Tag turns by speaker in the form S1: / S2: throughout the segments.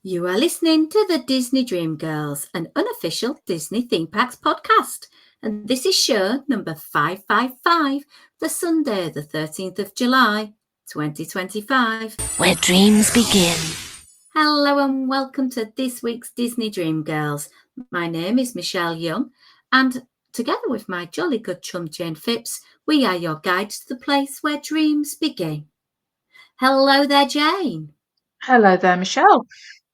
S1: You are listening to the Disney Dream Girls, an unofficial Disney Theme Parks podcast. And this is show number 555 for Sunday, the 13th of July, 2025.
S2: Where dreams begin.
S1: Hello and welcome to this week's Disney Dream Girls. My name is Michelle Young, and together with my jolly good chum Jane Phipps, we are your guides to the place where dreams begin. Hello there, Jane.
S3: Hello there, Michelle.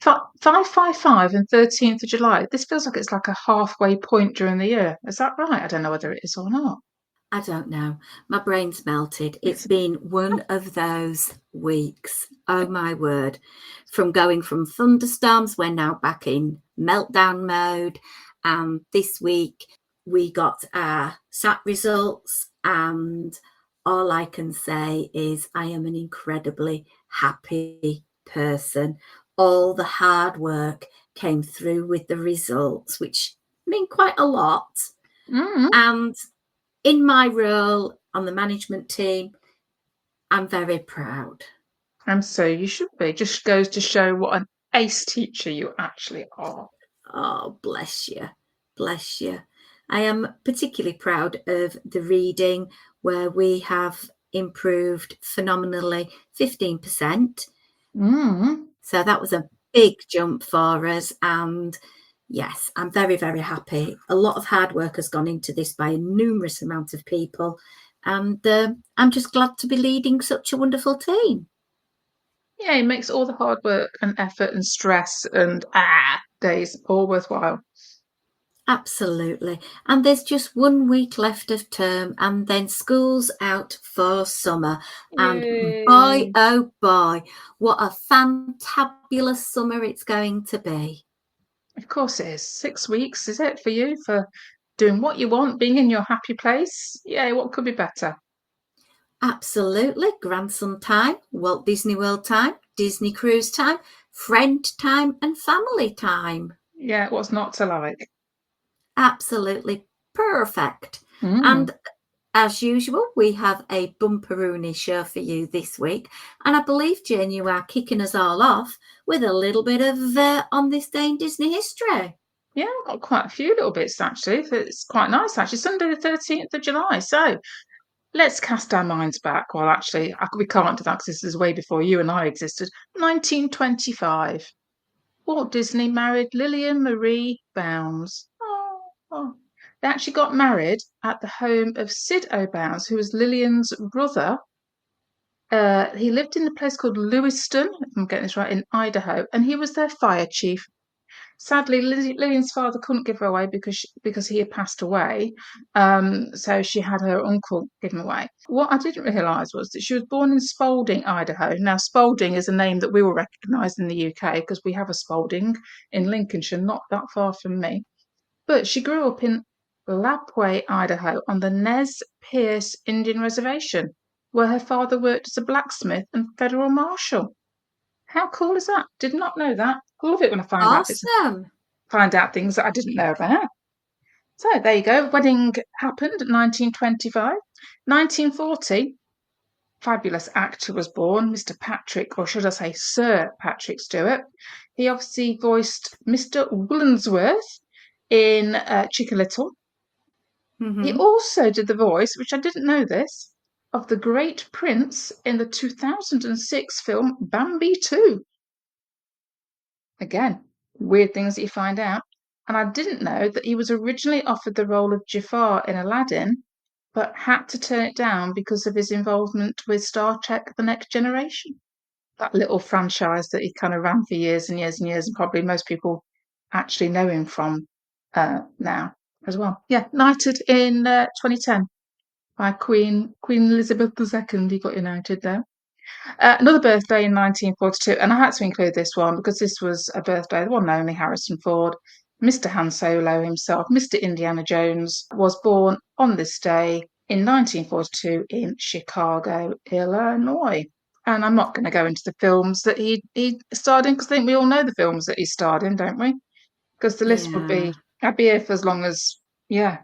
S3: 555 and 13th of July. This feels like it's like a halfway point during the year. Is that right? I don't know whether it is or not.
S1: I don't know. My brain's melted. It's been one of those weeks. Oh my word. From going from thunderstorms, we're now back in meltdown mode. And this week we got our SAT results, and all I can say is I am an incredibly happy person. All the hard work came through with the results, which mean quite a lot. And in my role on the management team, I'm very proud.
S3: And so you should be. Just goes to show what an ace teacher you actually are.
S1: Oh, bless you. Bless you. I am particularly proud of the reading, where we have improved phenomenally 15%. So that was a big jump for us. And yes, I'm very, very happy. A lot of hard work has gone into this by a numerous amount of people. And I'm just glad to be leading such a wonderful team.
S3: Yeah, it makes all the hard work and effort and stress and days all worthwhile.
S1: Absolutely. And there's just 1 week left of term, and then school's out for summer. And boy, oh boy, what a fantabulous summer it's going to be.
S3: Of course it is. 6 weeks, is it, for you, for doing what you want, being in your happy place? Yeah, what could be better?
S1: Absolutely. Grandson time, Walt Disney World time, Disney Cruise time, friend time, and family time.
S3: Yeah, what's not to like?
S1: Absolutely perfect. And as usual, we have a bumperoony show for you this week. And I believe, Jane, you are kicking us all off with a little bit of On This Day in Disney History.
S3: Yeah, I've got quite a few little bits, actually. It's quite nice, actually. Sunday the 13th of July. So let's cast our minds back. Well, actually, we can't do that because this is way before you and I existed. 1925. Walt Disney married Lillian Marie Bounds. Oh. They actually got married at the home of Sid O'Bounds, who was Lillian's brother. He lived in a place called Lewiston, if I'm getting this right, in Idaho, and he was their fire chief. Sadly, Lillian's father couldn't give her away because he had passed away. So she had her uncle give him away. What I didn't realise was that she was born in Spalding, Idaho. Now, Spalding is a name that we will recognise in the UK because we have a Spalding in Lincolnshire, not that far from me. But she grew up in Lapwai, Idaho, on the Nez Perce Indian Reservation, where her father worked as a blacksmith and federal marshal. How cool is that? Did not know that. I love it when I find out things that I didn't know about. So there you go. Wedding happened in 1925. 1940, fabulous actor was born, Mr. Patrick, or should I say Sir Patrick Stewart. He obviously voiced Mr. Woolensworth in Chicken Little. He also did the voice, which I didn't know this, of the Great Prince in the 2006 film Bambi 2. Again, weird things that you find out. And I didn't know that he was originally offered the role of Jafar in Aladdin, but had to turn it down because of his involvement with Star Trek The Next Generation. That little franchise that he kind of ran for years and years and years, and probably most people actually know him from now as well. Yeah, knighted in 2010 by Queen Elizabeth II. He got knighted there. Another birthday in 1942, and I had to include this one because this was a birthday, the one and only Harrison Ford. Mr. Han Solo himself, Mr. Indiana Jones, was born on this day in 1942 in Chicago, Illinois. And I'm not going to go into the films that he starred in because I think we all know the films that he starred in, don't we? Because the list would be, I'd be here for as long as,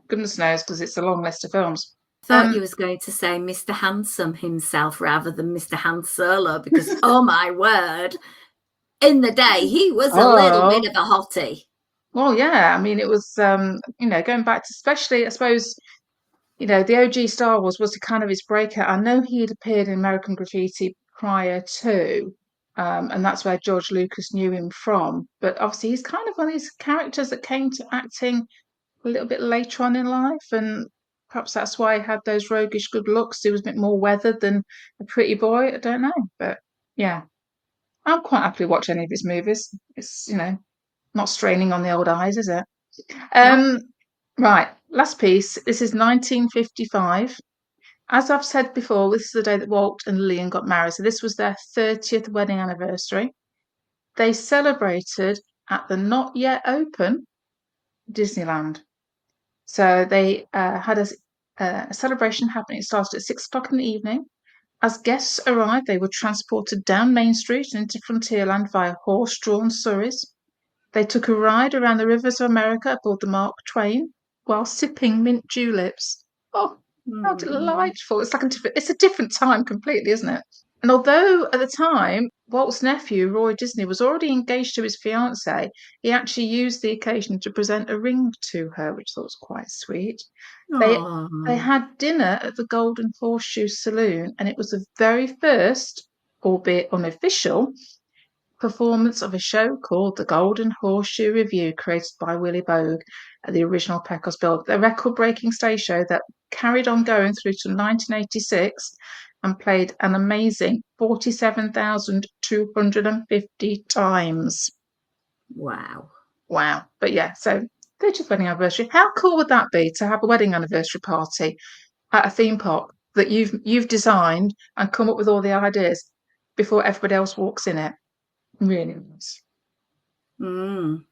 S3: goodness knows, because it's a long list of films.
S1: Thought you was going to say Mr. Handsome himself rather than Mr. Han Solo, because oh my word. in the day, he was a little bit
S3: Oh,
S1: of a hottie.
S3: well, yeah. I mean, it was, going back to, especially, I suppose, the OG Star Wars was kind of his breakout. I know he had appeared in American Graffiti prior to, and that's where George Lucas knew him from. But obviously, he's kind of one of these characters that came to acting a little bit later on in life, and perhaps that's why he had those roguish good looks. He was a bit more weathered than a pretty boy. I don't know, but yeah, I'm quite happy to watch any of his movies. It's not straining on the old eyes, is it?
S1: No.
S3: Um, right, last piece. This is 1955. As I've said before, this is the day that Walt and Lillian got married. So this was their 30th wedding anniversary. They celebrated at the not yet open Disneyland. So they had a celebration happening. It started at 6 o'clock in the evening. As guests arrived, they were transported down Main Street and into Frontierland via horse-drawn surreys. They took a ride around the rivers of America aboard the Mark Twain while sipping mint juleps. Oh, how
S1: Mm.
S3: delightful! It's a different time completely, isn't it? And although at the time Walt's nephew Roy Disney was already engaged to his fiancée, he actually used the occasion to present a ring to her, which I thought was quite sweet. They they
S1: Oh.
S3: had dinner at the Golden Horseshoe Saloon, and it was the very first, albeit unofficial, performance of a show called the Golden Horseshoe Revue, created by Willie Bogue at the original Pecos Bill, a record-breaking stage show that carried on going through to 1986 and played an amazing 47,250 times.
S1: Wow.
S3: Wow. But yeah, so 30th wedding anniversary. How cool would that be to have a wedding anniversary party at a theme park that you've designed and come up with all the ideas before everybody else walks in it? Really nice.
S1: Mm.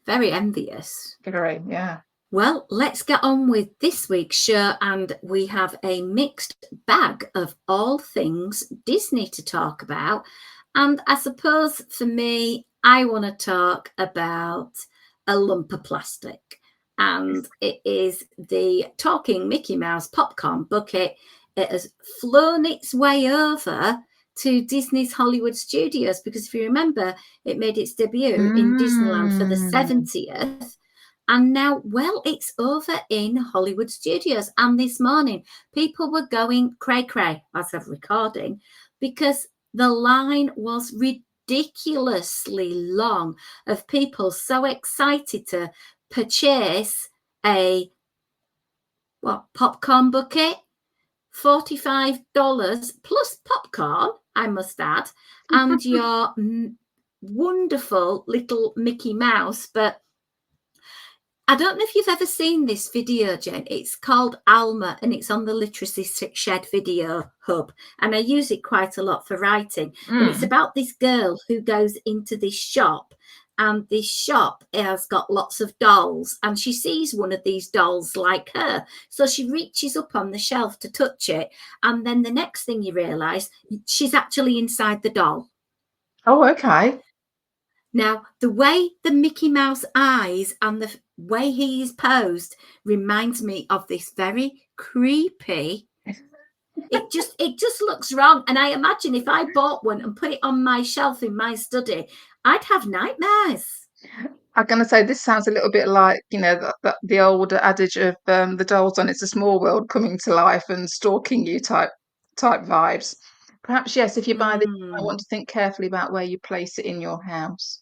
S1: Very envious.
S3: Great, yeah.
S1: Well, let's get on with this week's show, and we have a mixed bag of all things Disney to talk about. And I suppose for me, I want to talk about a lump of plastic, and it is the talking Mickey Mouse popcorn bucket. It has flown its way over to Disney's Hollywood Studios because if you remember, it made its debut in Disneyland for the
S3: Mm.
S1: 70th. And now, well, it's over in Hollywood Studios. And this morning, people were going cray cray as of recording because the line was ridiculously long of people so excited to purchase a popcorn bucket, $45 plus popcorn, I must add, and your wonderful little Mickey Mouse. But I don't know if you've ever seen this video, Jen. It's called Alma and it's on the Literacy Shed Video Hub. And I use it quite a lot for writing. And it's about this girl who goes into this shop, and this shop has got lots of dolls, and she sees one of these dolls like her. So she reaches up on the shelf to touch it. And then the next thing you realise, she's actually inside the doll.
S3: Oh, okay.
S1: Now, the way the Mickey Mouse eyes and the way he is posed reminds me of this very creepy. It just looks wrong. And I imagine if I bought one and put it on my shelf in my study, I'd have nightmares.
S3: I'm going to say this sounds a little bit like, the old adage of the dolls on It's a Small World coming to life and stalking you type vibes. Perhaps, yes, if you buy this, you might want to think carefully about where you place it in your house.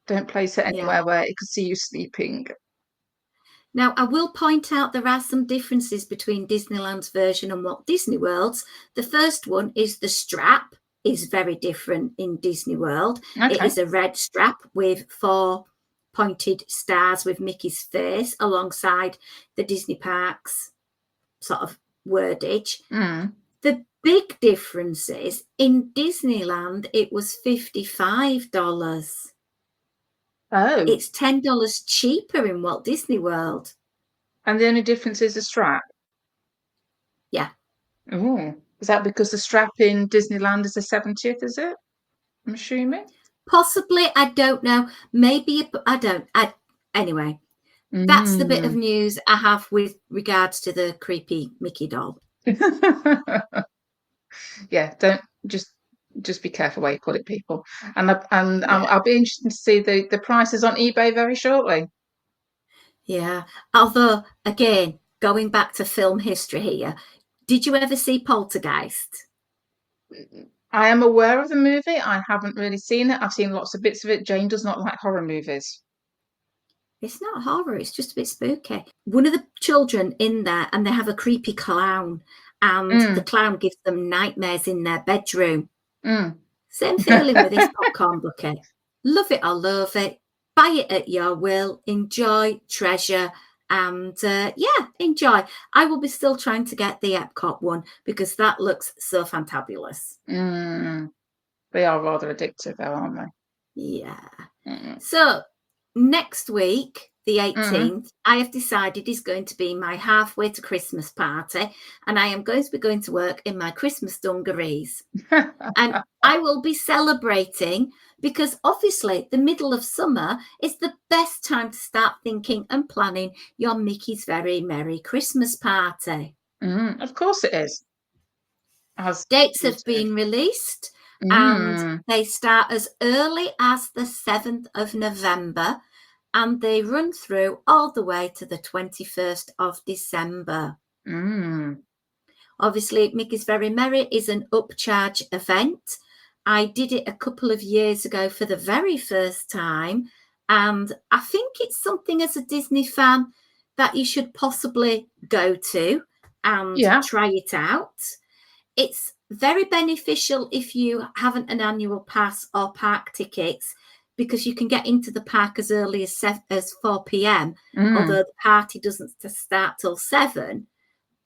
S3: Don't place it
S1: Yeah.
S3: anywhere where it could see you sleeping.
S1: Now, I will point out there are some differences between Disneyland's version and Walt Disney World's. The first one is the strap is very different in Disney World.
S3: Okay.
S1: It is a red strap with 4 pointed stars with Mickey's face alongside the Disney Parks sort of wordage. The big difference is in Disneyland, it was $55.
S3: Oh.
S1: It's $10 cheaper in Walt Disney World.
S3: And the only difference is the strap?
S1: Yeah.
S3: Oh. Is that because the strap in Disneyland is the 70th, is it? I'm assuming.
S1: Possibly, I don't know. Maybe I don't. Anyway, that's the bit of news I have with regards to the creepy Mickey doll.
S3: Yeah, don't just Just be careful where you put it, people. And
S1: Yeah.
S3: I'll be interested to see the prices on eBay very shortly.
S1: Yeah. Although, again, going back to film history here, did you ever see Poltergeist?
S3: I am aware of the movie. I haven't really seen it. I've seen lots of bits of it. Jane does not like horror movies.
S1: It's not horror, it's just a bit spooky. One of the children in there, and they have a creepy clown, and the
S3: Mm,
S1: clown gives them nightmares in their bedroom.
S3: mm.
S1: Same feeling with this popcorn bucket. Love it or love it. Buy it at your will. Enjoy, treasure, and yeah, enjoy. I will be still trying to get the Epcot one because that looks so fantabulous.
S3: Mm. They are rather addictive, though, aren't they?
S1: Yeah.
S3: Mm.
S1: So next week, the
S3: Mm.
S1: 18th, I have decided is going to be my halfway to Christmas party, and I am going to be going to work in my Christmas dungarees. And I will be celebrating because obviously the middle of summer is the best time to start thinking and planning your Mickey's Very Merry Christmas party.
S3: Of course it is. As
S1: Dates
S3: you
S1: have
S3: said.
S1: been released and
S3: Mm.
S1: they start as early as the 7th of November and they run through all the way to the 21st of December.
S3: Mm.
S1: Obviously, Mickey's Very Merry is an upcharge event. I did it a couple of years ago for the very first time, and I think it's something as a Disney fan that you should possibly go to and
S3: Yeah.
S1: try it out. It's very beneficial if you haven't an annual pass or park tickets because you can get into the park as early as 4 p.m., although
S3: Mm.
S1: the party doesn't start till 7.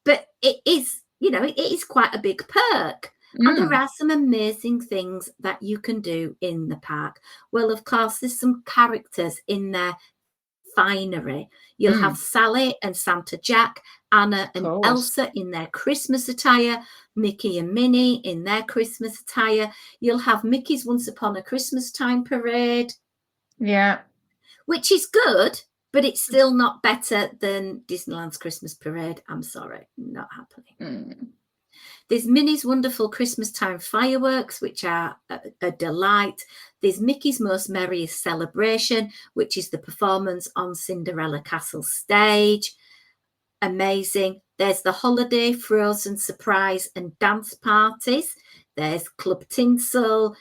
S1: But it is, it is quite a big perk. And there
S3: Mm.
S1: are some amazing things that you can do in the park. Well, of course, there's some characters in their finery. You'll have
S3: Mm.
S1: Sally and Santa Jack, Anna
S3: Of
S1: and
S3: course.
S1: Elsa in their Christmas attire, Mickey and Minnie in their Christmas attire. You'll have Mickey's Once Upon a Christmas Time parade,
S3: Yeah.
S1: which is good, but it's still not better than Disneyland's Christmas parade. I'm sorry, not happening.
S3: Mm.
S1: There's Minnie's wonderful Christmas time fireworks, which are a delight. There's Mickey's Most Merriest Celebration, which is the performance on Cinderella Castle stage. Amazing. There's the Holiday Frozen Surprise and Dance Parties. There's Club Tinsel,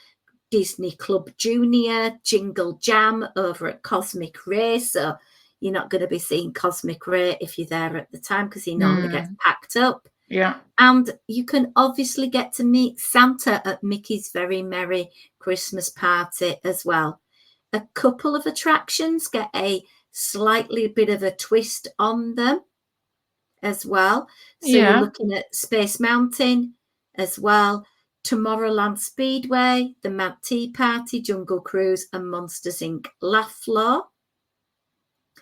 S1: Disney Club Junior, Jingle Jam over at Cosmic Ray. So you're not going to be seeing Cosmic Ray if you're there at the time because he normally gets
S3: Mm.
S1: packed up.
S3: Yeah.
S1: And you can obviously get to meet Santa at Mickey's Very Merry Christmas Party as well. A couple of attractions get a slightly bit of a twist on them as well. So you're
S3: Yeah.
S1: looking at Space Mountain as well, Tomorrowland Speedway, the Mad Tea Party, Jungle Cruise, and Monsters Inc. Laugh Floor.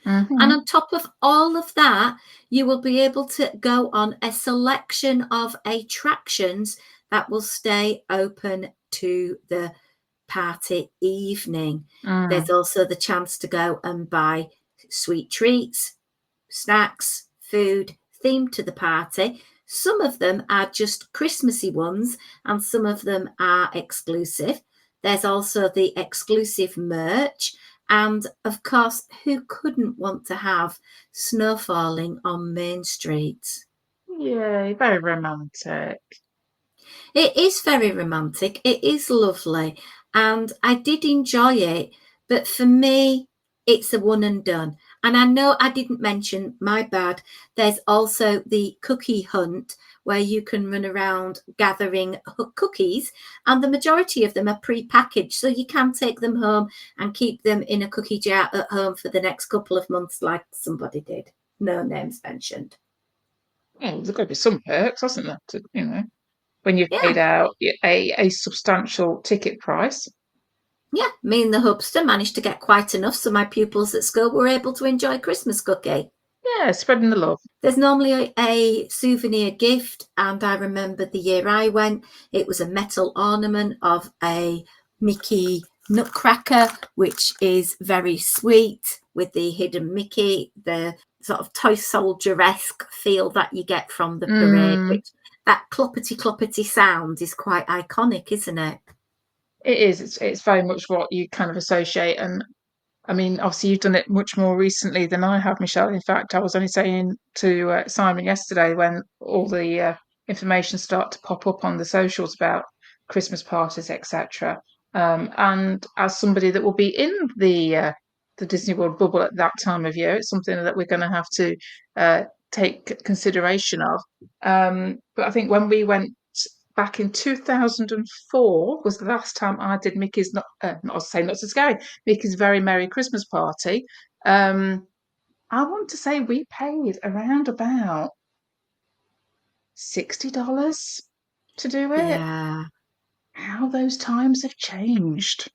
S1: And
S3: Mm-hmm.
S1: on top of all of that, you will be able to go on a selection of attractions that will stay open to the party evening.
S3: Mm.
S1: There's also the chance to go and buy sweet treats, snacks, food themed to the party. Some of them are just Christmassy ones, and some of them are exclusive. There's also the exclusive merch. And of course, who couldn't want to have snow falling on Main Street?
S3: Yay, very romantic.
S1: It is very romantic. It is lovely. And I did enjoy it. But for me, it's a one and done. And I know I didn't mention, my bad, there's also the cookie hunt where you can run around gathering cookies. And the majority of them are pre-packaged. So you can take them home and keep them in a cookie jar at home for the next couple of months, like somebody did. No names mentioned.
S3: Well, there's got to be some perks, hasn't there? When you've
S1: Yeah.
S3: paid out a substantial ticket price.
S1: Yeah, me and the hubster managed to get quite enough so my pupils at school were able to enjoy Christmas cookie.
S3: Yeah, spreading the love.
S1: There's normally a souvenir gift, and I remember the year I went, it was a metal ornament of a Mickey nutcracker, which is very sweet with the hidden Mickey, the sort of toy soldier-esque feel that you get from the parade,
S3: Mm.
S1: which that cloppety cloppety sound is quite iconic, isn't it?
S3: It is. It's very much what you kind of associate. And I mean, obviously, you've done it much more recently than I have, Michelle. In fact, I was only saying to Simon yesterday when all the information started to pop up on the socials about Christmas parties, etc. And as somebody that will be in the Disney World bubble at that time of year, it's something that we're going to have to take consideration of. But I think when we went back in 2004 was the last time I did Mickey's not to say not so scary, Mickey's Very Merry Christmas Party. I want to say we paid around about $60 to do it.
S1: Yeah,
S3: How those times have changed.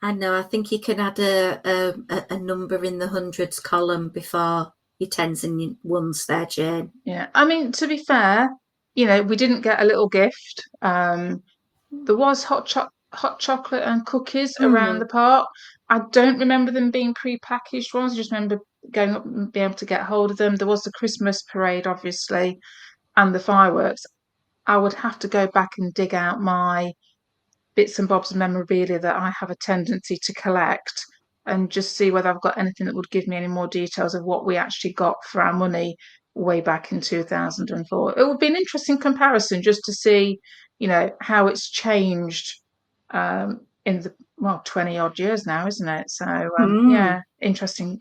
S1: I know. I think you can add a number in the hundreds column before your tens and your ones there, Jane.
S3: Yeah, I mean, to be fair, we didn't get a little gift. There was hot chocolate and cookies around the
S1: Mm,
S3: park. I don't remember them being pre-packaged ones. I just remember going up and being able to get hold of them. There was the Christmas parade, obviously, and the fireworks. I would have to go back and dig out my bits and bobs of memorabilia that I have a tendency to collect and just see whether I've got anything that would give me any more details of what we actually got for our money way back in 2004. It would be an interesting comparison just to see, how it's changed in the 20 odd years now, isn't it? So
S1: mm.
S3: yeah, interesting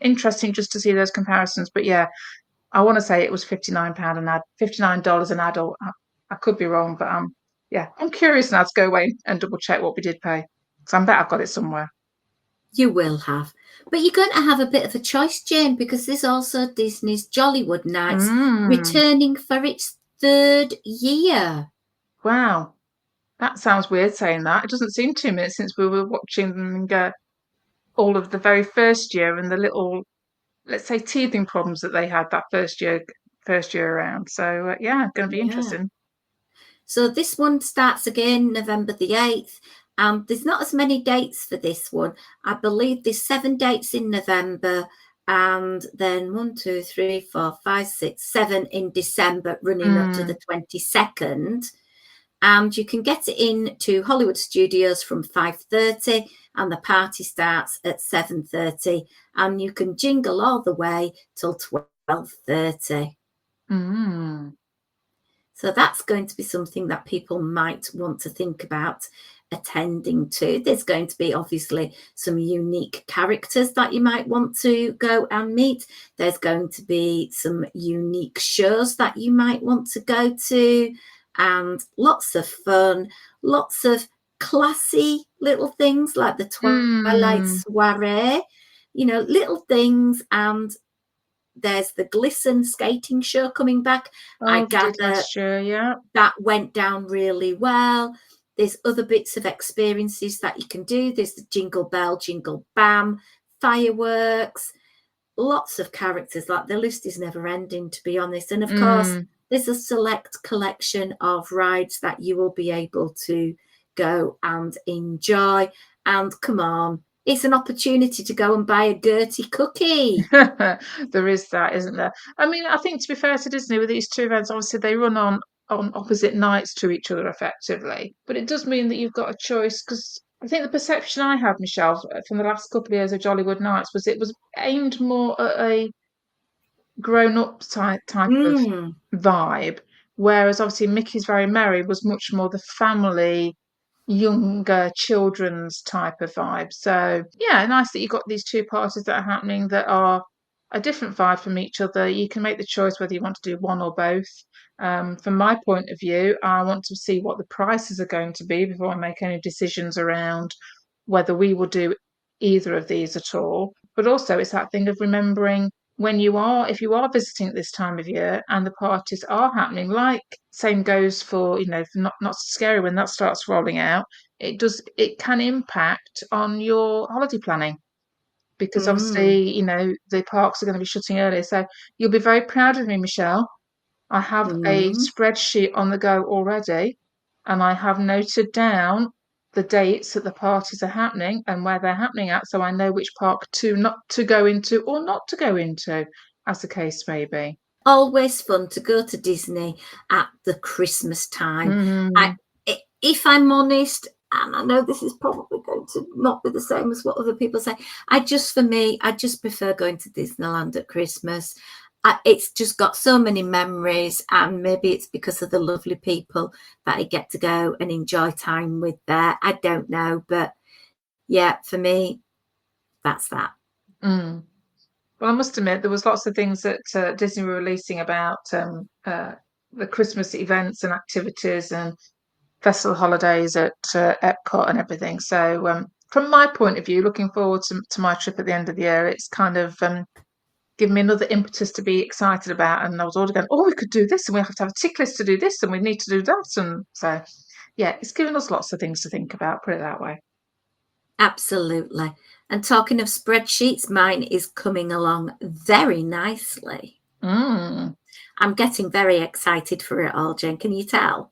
S3: just to see those comparisons. But yeah, I want to say it was £59 an ad, $59 an adult. I could be wrong, but yeah, I'm curious now to go away and double check what we did pay. Because I bet I've got it somewhere.
S1: You will have. But you're going to have a bit of a choice, Jane, because there's also Disney's Jollywood Nights
S3: Mm,
S1: returning for its third year.
S3: wow. That sounds weird saying that. It doesn't seem 2 minutes since we were watching them go all of the very first year and the little, let's say, teething problems that they had that first year around. So yeah, going to be
S1: Yeah.
S3: interesting.
S1: So this one starts again November the 8th. There's not as many dates for this one. I believe there's 7 dates in November and then 1, 2, 3, 4, 5, 6, 7 in December, running up to
S3: Mm,
S1: the 22nd. And you can get it in to Hollywood Studios from 5:30 and the party starts at 7:30 and you can jingle all the way till 12:30.
S3: mm.
S1: So that's going to be something that people might want to think about attending to. There's going to be obviously some unique characters that you might want to go and meet. There's going to be some unique shows that you might want to go to, and lots of fun, lots of classy little things like the Twilight
S3: Mm.
S1: Soiree, little things. And there's the Glisten skating show coming back. I
S3: Oh, they did
S1: gather
S3: last year, yeah.
S1: that went down really well. There's other bits of experiences that you can do. There's the Jingle Bell, Jingle Bam, fireworks, lots of characters. Like, the list is never ending, to be honest. And of course,
S3: Mm.
S1: there's a select collection of rides that you will be able to go and enjoy. And come on, it's an opportunity to go and buy a Gertie cookie.
S3: There is that, isn't there? I mean, I think to be fair to Disney with these two events, obviously they run on opposite nights to each other effectively, but it does mean that you've got a choice because I think the perception I had, Michelle, from the last couple of years of Jollywood Nights was it was aimed more at a grown-up type of
S1: Mm,
S3: vibe, whereas obviously Mickey's Very Merry was much more the family, younger children's type of vibe. So yeah, nice that you've got these two parties that are happening that are a different vibe from each other. You can make the choice whether you want to do one or both. From my point of view, I want to see what the prices are going to be before I make any decisions around whether we will do either of these at all. But also, it's that thing of remembering if you are visiting at this time of year and the parties are happening, like same goes for, for not so scary when that starts rolling out, it can impact on your holiday planning because
S1: mm,
S3: obviously, the parks are going to be shutting early. So you'll be very proud of me, Michelle. I have a
S1: mm.
S3: spreadsheet on the go already, and I have noted down the dates that the parties are happening and where they're happening at, so I know which park to not to go into or not to go into, as the case may be.
S1: always fun to go to Disney at the Christmas time.
S3: Mm.
S1: If I'm honest, and I know this is probably going to not be the same as what other people say, I just prefer going to Disneyland at Christmas. It's just got so many memories, and maybe it's because of the lovely people that I get to go and enjoy time with there. I don't know, but yeah, for me, that's that.
S3: Mm. Well, I must admit, there was lots of things that Disney were releasing about the Christmas events and activities and festival holidays at Epcot and everything. So, from my point of view, looking forward to my trip at the end of the year, it's kind of given me another impetus to be excited about. And I was already going, oh, we could do this, and we have to have a tick list to do this, and we need to do that. And so, yeah, it's given us lots of things to think about, put it that way.
S1: Absolutely. And talking of spreadsheets, mine is coming along very nicely.
S3: Mm.
S1: I'm getting very excited for it all, Jen. Can you tell?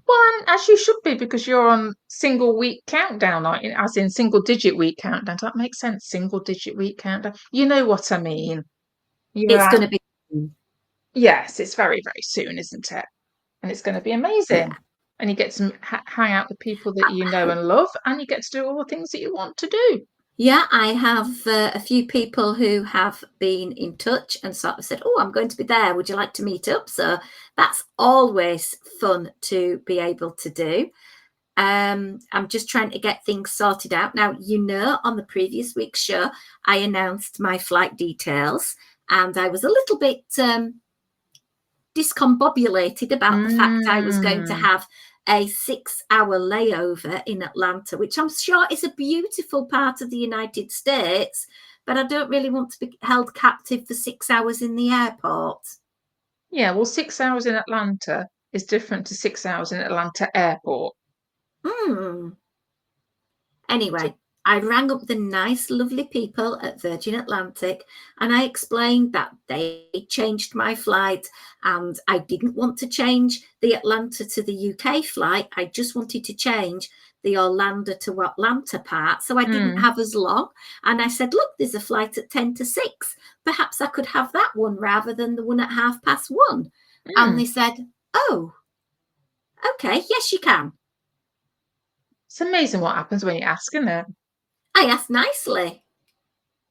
S3: Well, and as you should be, because you're on single week countdown, aren't you? As in single digit week countdown. Does that make sense? Single digit week countdown. You know what I mean. You're
S1: It's
S3: at,
S1: going to be,
S3: yes, it's very, very soon, isn't it? And it's going to be
S1: yeah.
S3: amazing. And you get to hang out with people that you know and love, and you get to do all the things that you want to do.
S1: Yeah, I have a few people who have been in touch and sort of said, oh, I'm going to be there. Would you like to meet up? So that's always fun to be able to do. I'm just trying to get things sorted out. Now, on the previous week's show, I announced my flight details, and I was a little bit discombobulated about the fact I was going to have a 6-hour layover in Atlanta, which I'm sure is a beautiful part of the United States, but I don't really want to be held captive for 6 hours in the airport.
S3: Yeah, well, 6 hours in Atlanta is different to 6 hours in Atlanta airport.
S1: Anyway, I rang up the nice, lovely people at Virgin Atlantic, and I explained that they changed my flight, and I didn't want to change the Atlanta to the UK flight. I just wanted to change the Orlando to Atlanta part, so I didn't have as long. And I said, look, there's a flight at 10 to 6. Perhaps I could have that one rather than the one at 1:30. And they said, oh, okay, yes, you can.
S3: It's amazing what happens when you ask, isn't it?
S1: I asked nicely.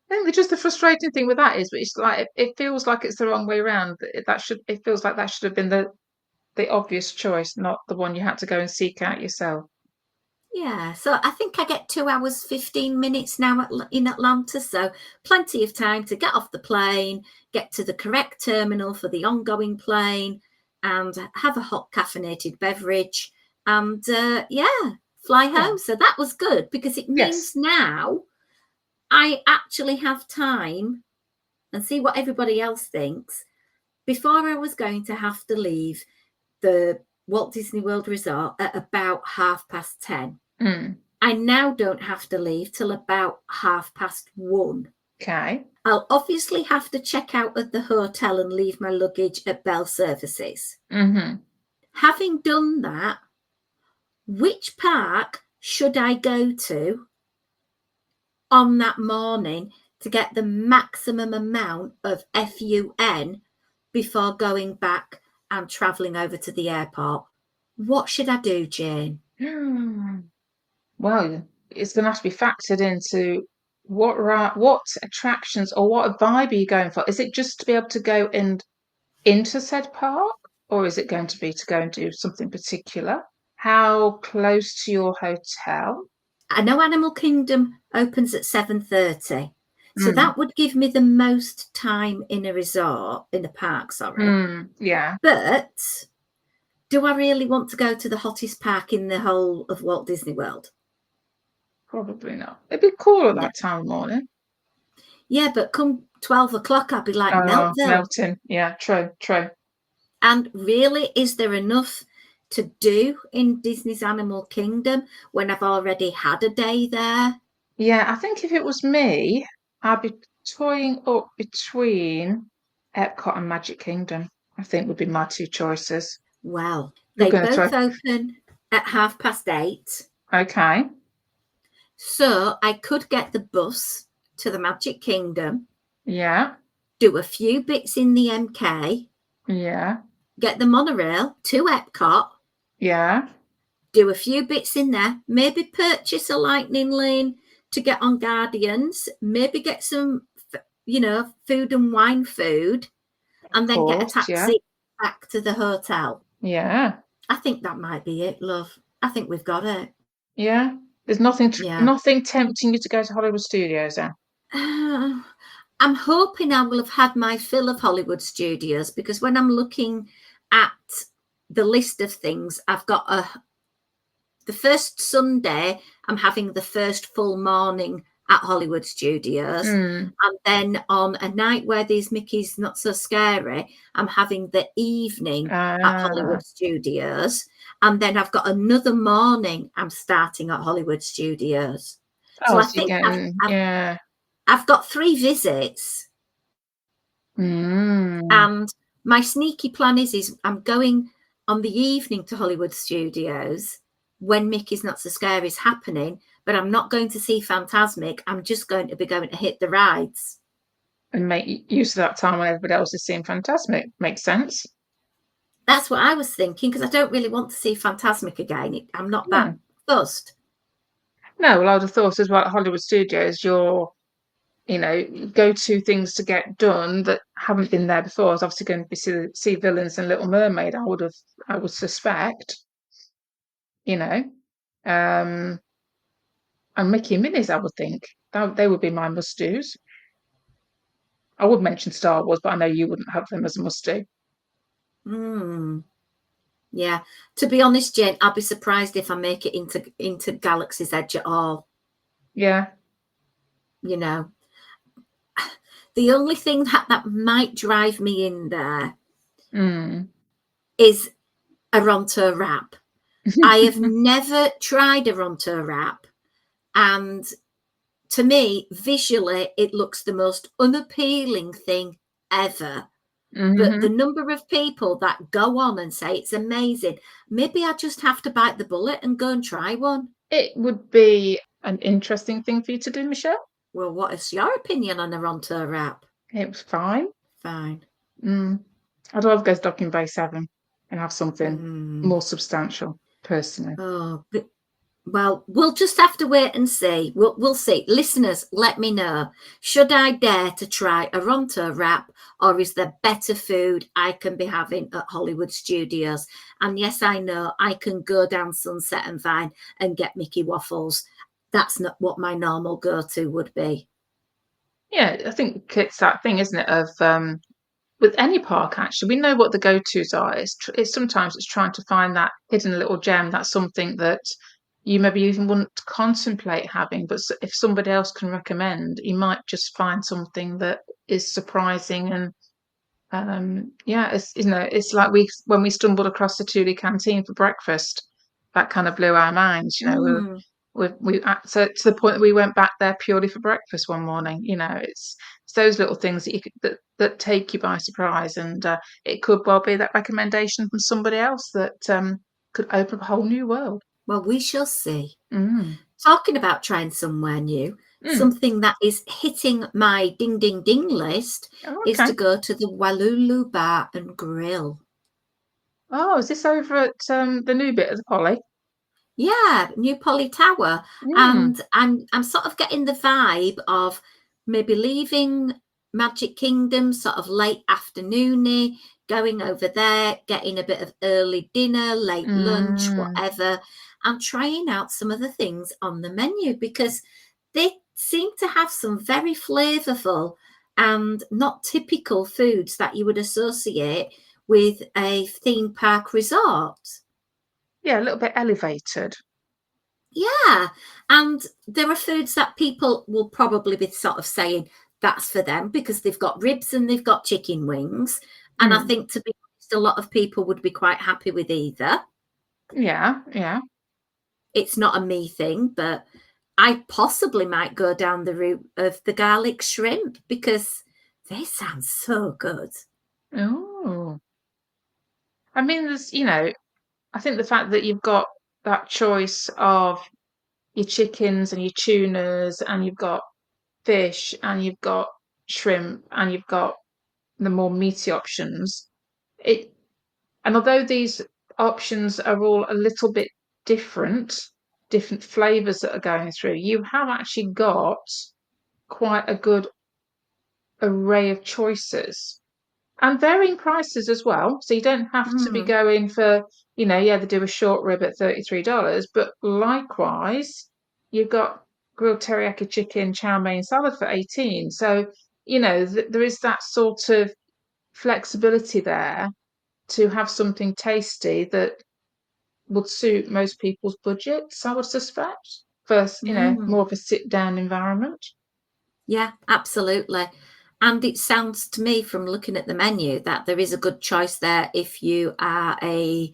S3: I think just the frustrating thing with that is, it's like it feels like it's the wrong way around. It feels like that should have been the obvious choice, not the one you had to go and seek out yourself.
S1: Yeah, so I think I get 2 hours 15 minutes now in Atlanta, so plenty of time to get off the plane, get to the correct terminal for the ongoing plane, and have a hot caffeinated beverage, and fly home. So that was good, because it means
S3: Yes.
S1: now I actually have time, and see what everybody else thinks. Before, I was going to have to leave the Walt Disney World Resort at about 10:30.
S3: Mm.
S1: I now don't have to leave till about 1:30.
S3: Okay.
S1: I'll obviously have to check out at the hotel and leave my luggage at Bell Services.
S3: Mm-hmm.
S1: Having done that, which park should I go to on that morning to get the maximum amount of FUN before going back and travelling over to the airport? What should I do, Jane?
S3: Well, it's going to have to be factored into what attractions or what vibe are you going for? Is it just to be able to go into said park, or is it going to be to go and do something particular? How close to your hotel?
S1: I know Animal Kingdom opens at 7:30, so
S3: Mm.
S1: that would give me the most time in a park, sorry.
S3: Yeah,
S1: But do I really want to go to the hottest park in the whole of Walt Disney World?
S3: probably not. It'd be cool at
S1: No.
S3: that time of morning.
S1: Yeah, but come 12 o'clock, I'll be like Meltville.
S3: Melting. Yeah, true, true.
S1: And really, is there enough to do in Disney's Animal Kingdom when I've already had a day there?
S3: Yeah, I think if it was me, I'd be toying up between Epcot and Magic Kingdom. I think would be my two choices.
S1: Well,
S3: You're
S1: they
S3: going to
S1: both
S3: try.
S1: open at 8:30.
S3: Okay.
S1: So I could get the bus to the Magic Kingdom
S3: Yeah.
S1: do a few bits in the MK,
S3: Yeah.
S1: get the monorail to Epcot,
S3: Yeah.
S1: do a few bits in there, maybe purchase a lightning lane to get on Guardians, maybe get some, food and wine food,
S3: Of
S1: and then get a
S3: course. Yeah.
S1: taxi back to the hotel.
S3: Yeah.
S1: I think that might be it, love. I think we've got it.
S3: Yeah. There's
S1: Yeah.
S3: nothing tempting you to go to Hollywood Studios then?
S1: Uh, I'm hoping I will have had my fill of Hollywood Studios, because when I'm looking at the list of things, I've got the first Sunday, I'm having the first full morning at Hollywood Studios.
S3: Mm.
S1: And then on a night where these Mickey's Not So Scary, I'm having the evening at
S3: Ah.
S1: Hollywood Studios. And then I've got another morning I'm starting at Hollywood Studios. So
S3: Oh,
S1: I
S3: so you're
S1: think
S3: getting, yeah.
S1: I've got 3 visits,
S3: Mm.
S1: and my sneaky plan is I'm going on the evening to Hollywood Studios when Mickey's Not So Scary is happening, but I'm not going to see Fantasmic. I'm just going to be going to hit the rides.
S3: And make use of that time when everybody else is seeing Fantasmic. Makes sense.
S1: That's what I was thinking, because I don't really want to see Fantasmic again. I'm not that
S3: No.
S1: fussed.
S3: No, well, I would have thought as well at Hollywood Studios, your, go-to things to get done that haven't been there before is obviously going to be see Villains and Little Mermaid. I would suspect, you know, um, and Mickey and Minnie's. I would think they would be my must-dos. I would mention Star Wars, but I know you wouldn't have them as a must-do.
S1: Mm, yeah. To be honest, Jane, I'll be surprised if I make it into Galaxy's Edge at all.
S3: Yeah.
S1: You know, the only thing that might drive me in there
S3: Mm.
S1: is a Ronto wrap. I have never tried a Ronto wrap, and to me, visually, it looks the most unappealing thing ever. But the
S3: Hmm.
S1: number of people that go on and say it's amazing, maybe I just have to bite the bullet and go and try one.
S3: It would be an interesting thing for you to do, Michelle.
S1: Well, what is your opinion on a Ronto wrap?
S3: It was fine.
S1: Fine.
S3: Mm. I'd rather go to Docking Bay 7 and have something
S1: Mm.
S3: more substantial, personally.
S1: Oh, but well, we'll just have to wait and see. We'll see. Listeners, let me know. Should I dare to try a Ronto wrap, or is there better food I can be having at Hollywood Studios? And yes, I know I can go down Sunset and Vine and get Mickey waffles. That's not what my normal go-to would be.
S3: Yeah, I think it's that thing, isn't it, of with any park actually, we know what the go-tos are. It's sometimes it's trying to find that hidden little gem, that's something that you maybe even wouldn't contemplate having, but if somebody else can recommend, you might just find something that is surprising. And yeah, it's like when we stumbled across the Thule canteen for breakfast, that kind of blew our minds.
S1: Mm.
S3: So to the point that we went back there purely for breakfast one morning. It's those little things that that take you by surprise, and it could well be that recommendation from somebody else that could open up a whole new world.
S1: Well, we shall see.
S3: Mm.
S1: Talking about trying somewhere new,
S3: Mm.
S1: something that is hitting my ding ding ding list
S3: Oh,
S1: is
S3: okay.
S1: to go to the Walulu Bar and Grill.
S3: Oh, is this over at the new bit of the Polly?
S1: Yeah, New Polly Tower.
S3: Mm.
S1: And I'm sort of getting the vibe of maybe leaving Magic Kingdom sort of late afternoony, going over there, getting a bit of early dinner, late lunch,
S3: Mm.
S1: whatever, and trying out some of the things on the menu, because they seem to have some very flavorful and not typical foods that you would associate with a theme park resort.
S3: Yeah, a little bit elevated.
S1: Yeah, and there are foods that people will probably be sort of saying that's for them because they've got ribs and they've got chicken wings. And I
S3: Mm.
S1: think, to be honest, a lot of people would be quite happy with either.
S3: Yeah, yeah.
S1: It's not a me thing, but I possibly might go down the route of the garlic shrimp because they sound so good.
S3: Oh. I mean, I think the fact that you've got that choice of your chickens and your tunas, and you've got fish, and you've got shrimp, and you've got the more meaty options. It and although these options are all a little bit different flavors that are going through, you have actually got quite a good array of choices and varying prices as well. So you don't have to be
S1: Mm,
S3: going for, yeah, they do a short rib at $33, but likewise, you've got grilled teriyaki chicken, chow mein salad for 18. So, there is that sort of flexibility there to have something tasty that would suit most people's budgets, I would suspect, for,
S1: mm.
S3: more of a sit down environment.
S1: Yeah, absolutely. And it sounds to me from looking at the menu that there is a good choice there if you are a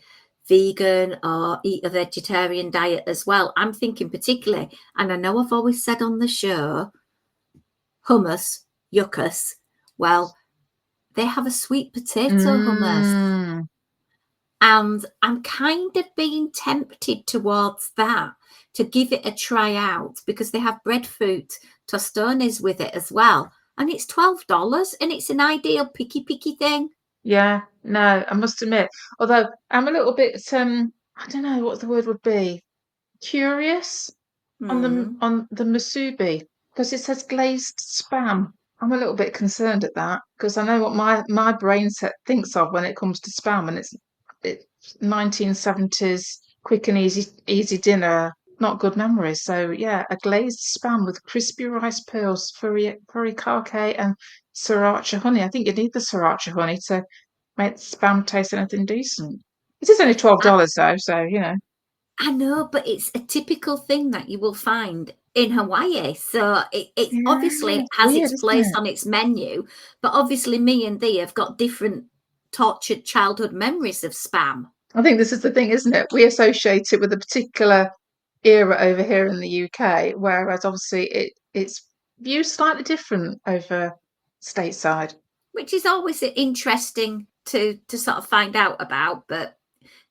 S1: vegan or eat a vegetarian diet as well. I'm thinking particularly, and I know I've always said on the show, hummus, yuccas. Well, they have a sweet potato hummus.
S3: Mm.
S1: And I'm kind of being tempted towards that to give it a try out because they have breadfruit tostones with it as well. And it's $12 and it's an ideal picky thing.
S3: Yeah, no, I must admit, although I'm a little bit, I don't know what the word would be, curious
S1: Mm.
S3: on the musubi because it says glazed spam. I'm a little bit concerned at that because I know what my brain set thinks of when it comes to spam, and it's 1970s quick and easy dinner, not good memories. So yeah, a glazed spam with crispy rice pearls, furikake, and sriracha honey. I think you need the sriracha honey to make spam taste anything decent. It is only
S1: I,
S3: $12 though, so
S1: I know, but it's a typical thing that you will find in Hawaii. So it
S3: yeah,
S1: obviously
S3: it's
S1: has
S3: weird,
S1: its
S3: isn't
S1: place
S3: it?
S1: on its menu, but obviously me and thee have got different tortured childhood memories of spam.
S3: I think this is the thing, isn't it? We associate it with a particular era over here in the UK, whereas obviously it's viewed slightly different over stateside.
S1: Which is always interesting to sort of find out about, but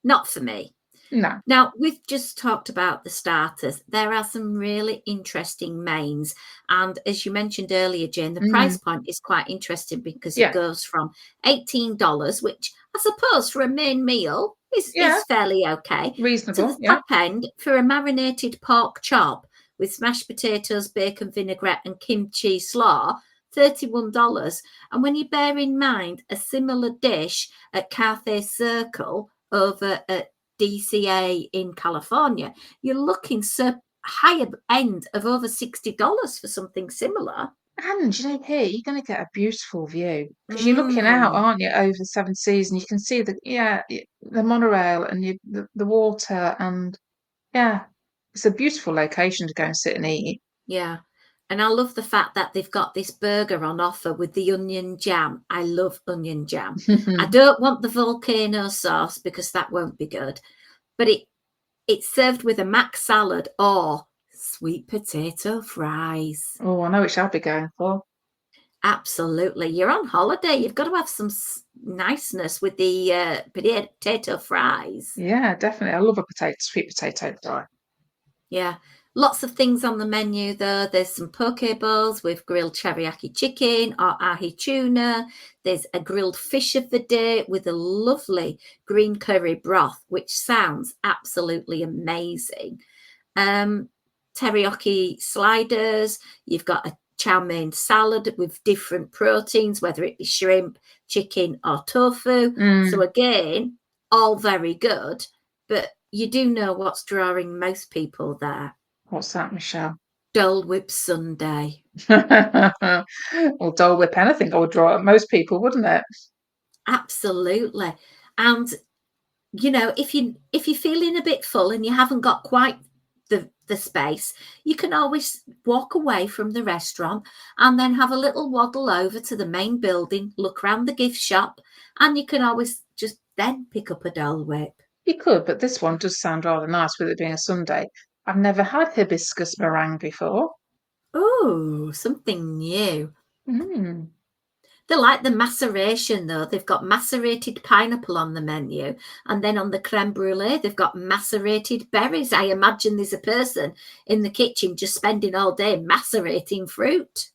S1: not for me.
S3: No.
S1: Now, we've just talked about the starters. There are some really interesting mains. And as you mentioned earlier, Jane, the price
S3: Mm,
S1: point is quite interesting because it
S3: yeah,
S1: goes from $18, which I suppose for a main meal
S3: yeah,
S1: is fairly okay, to
S3: reasonable.
S1: the
S3: Yeah.
S1: top end for a marinated pork chop with smashed potatoes, bacon vinaigrette, and kimchi slaw, $31. And when you bear in mind a similar dish at Cathay Circle over at DCA in California, you're looking higher end of over $60 for something similar.
S3: And here you're going to get a beautiful view because you're looking out,
S1: Mm,
S3: aren't you, over the Seven Seas, and you can see the monorail and the water, and yeah, it's a beautiful location to go and sit and eat.
S1: yeah. And I love the fact that they've got this burger on offer with the onion jam. I love onion jam. I don't want the volcano sauce because that won't be good, but it's served with a mac salad or sweet potato fries.
S3: Oh, I know which I'll be going for.
S1: Absolutely. You're on holiday. You've got to have some niceness with the potato fries.
S3: Yeah, definitely. I love a sweet potato fry.
S1: Yeah. Lots of things on the menu, though. There's some poke bowls with grilled teriyaki chicken or ahi tuna. There's a grilled fish of the day with a lovely green curry broth, which sounds absolutely amazing. Um, teriyaki sliders. You've got a chow mein salad with different proteins, whether it be shrimp, chicken, or tofu. So
S3: Mm,
S1: again, all very good, but you do know what's drawing most people there.
S3: what's that, Michelle?
S1: Dole Whip Sunday.
S3: Well, Dole Whip anything I would draw at most people, wouldn't it?
S1: Absolutely. And if you're feeling a bit full and you haven't got quite the space, you can always walk away from the restaurant and then have a little waddle over to the main building, look around the gift shop, and you can always just then pick up a Dole Whip.
S3: You could, but this one does sound rather nice with it being a Sunday. I've never had hibiscus meringue before.
S1: Oh, something new.
S3: Mm.
S1: They like the maceration, though. They've got macerated pineapple on the menu, and then on the creme brulee, they've got macerated berries. I imagine there's a person in the kitchen just spending all day macerating fruit.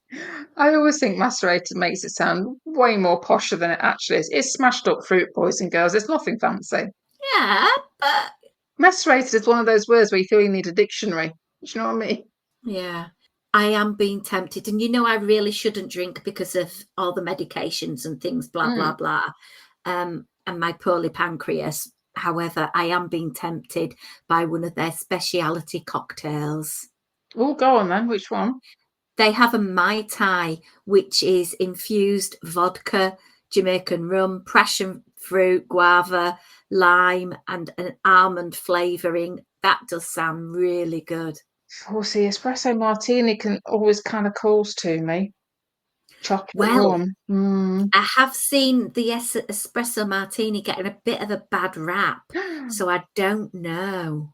S3: I always think macerated makes it sound way more posher than it actually is. It's smashed up fruit, boys and girls. It's nothing fancy.
S1: Yeah, but
S3: Macerated is one of those words where you feel you need a dictionary. Do you know what I mean?
S1: yeah, I am being tempted. And I really shouldn't drink because of all the medications and things, blah, blah,
S3: Mm.
S1: blah, and my poorly pancreas. However, I am being tempted by one of their specialty cocktails.
S3: Oh, go on then. Which one?
S1: They have a Mai Tai, which is infused vodka, Jamaican rum, passion fruit, guava, lime, and an almond flavouring. That does sound really good.
S3: Oh, see, espresso martini can always kind of calls to me. Chocolate
S1: Well,
S3: rum. Mm.
S1: I have seen the espresso martini getting a bit of a bad rap, so I don't know.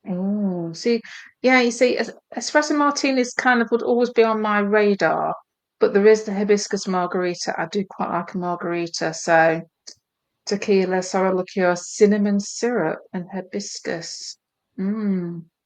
S3: Oh, see, yeah, you see, espresso martinis kind of would always be on my radar, but there is the hibiscus margarita. I do quite like a margarita, so tequila, sour liqueur, cinnamon syrup, and hibiscus.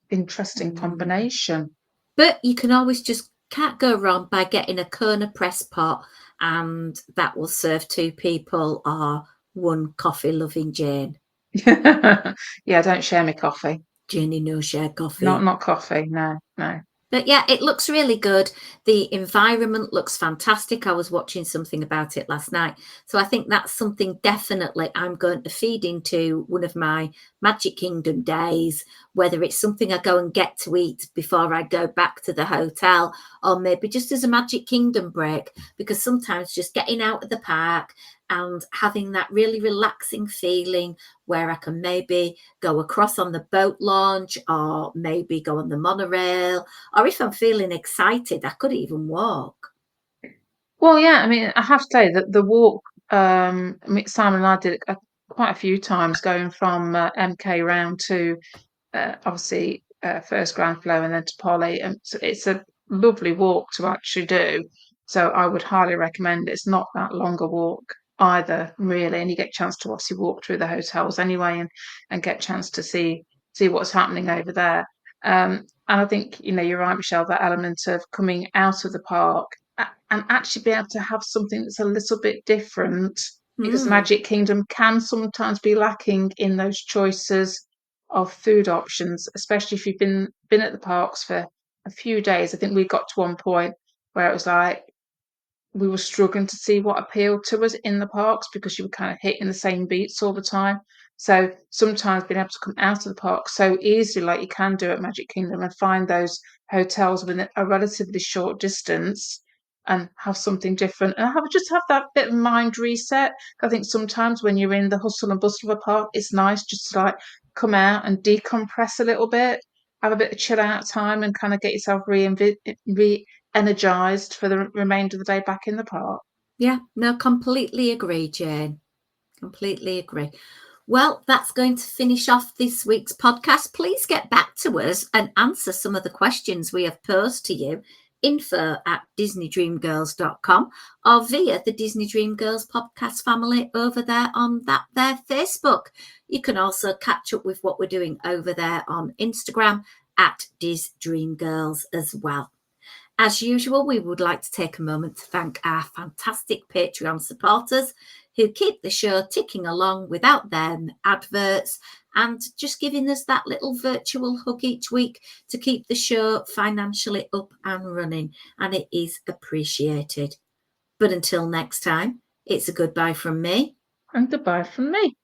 S3: Interesting
S1: Mm.
S3: combination.
S1: But you can always just can't go wrong by getting a Kona press pot, and that will serve two people or one coffee loving Jane.
S3: Yeah, don't share me coffee.
S1: Janie no share
S3: Not
S1: coffee.
S3: not coffee. No, no.
S1: But yeah, it looks really good. The environment looks fantastic. I was watching something about it last night. So I think that's something definitely I'm going to feed into one of my Magic Kingdom days, whether it's something I go and get to eat before I go back to the hotel, or maybe just as a Magic Kingdom break, because sometimes just getting out of the park and having that really relaxing feeling where I can maybe go across on the boat launch or maybe go on the monorail, or if I'm feeling excited, I could even walk.
S3: Well, yeah, I mean, I have to say that the walk, I mean, Simon and I did it quite a few times going from MK round to obviously first Grand Flow and then to Polly. And so it's a lovely walk to actually do. So I would highly recommend it. It's not that long a walk either, really, and you get a chance to obviously walk through the hotels anyway and get a chance to see what's happening over there. And I think you're right, Michelle. That element of coming out of the park and actually be able to have something that's a little bit different because
S1: Mm.
S3: Magic Kingdom can sometimes be lacking in those choices of food options, especially if you've been at the parks for a few days. I think we got to one point where it was like we were struggling to see what appealed to us in the parks because you were kind of hitting the same beats all the time. So sometimes being able to come out of the park so easily, like you can do at Magic Kingdom, and find those hotels within a relatively short distance and have something different and have that bit of mind reset. I think sometimes when you're in the hustle and bustle of a park, it's nice just to like come out and decompress a little bit, have a bit of chill out time, and kind of get yourself energized for the remainder of the day back in the park.
S1: Yeah, no, completely agree, Jane. Completely agree. Well, that's going to finish off this week's podcast. Please get back to us and answer some of the questions we have posed to you. info@disneydreamgirls.com or via the Disney Dream Girls podcast family over there on their Facebook. You can also catch up with what we're doing over there on Instagram at @DisDreamGirls as well. As usual, we would like to take a moment to thank our fantastic Patreon supporters who keep the show ticking along without them adverts and just giving us that little virtual hug each week to keep the show financially up and running. And it is appreciated. But until next time, it's a goodbye from me.
S3: And goodbye from me.